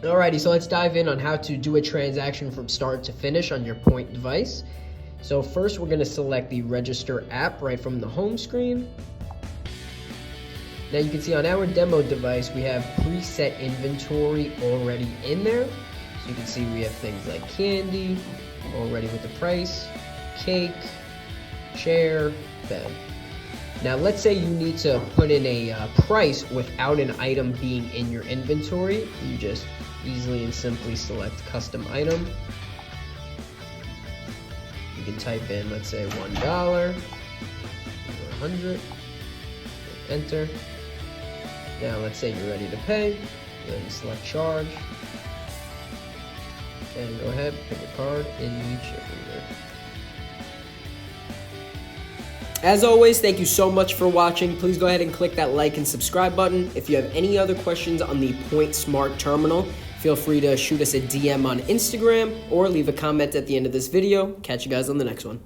Alrighty, so let's dive in on how to do a transaction from start to finish on your Poynt device. So first we're going to select the register app right from the home screen. Now you can see on our demo device we have preset inventory already in there. So you can see we have things like candy already with the price, cake, chair, bed. Now let's say you need to put in a price without an item being in your inventory. You just easily and simply select custom item. You can type in, let's say, $1 or 100, enter. Now let's say you're ready to pay, then select charge, and go ahead, pick a card in each reader. As always, thank you so much for watching. Please go ahead and click that like and subscribe button. If you have any other questions on the Poynt Smart Terminal, feel free to shoot us a DM on Instagram or leave a comment at the end of this video. Catch you guys on the next one.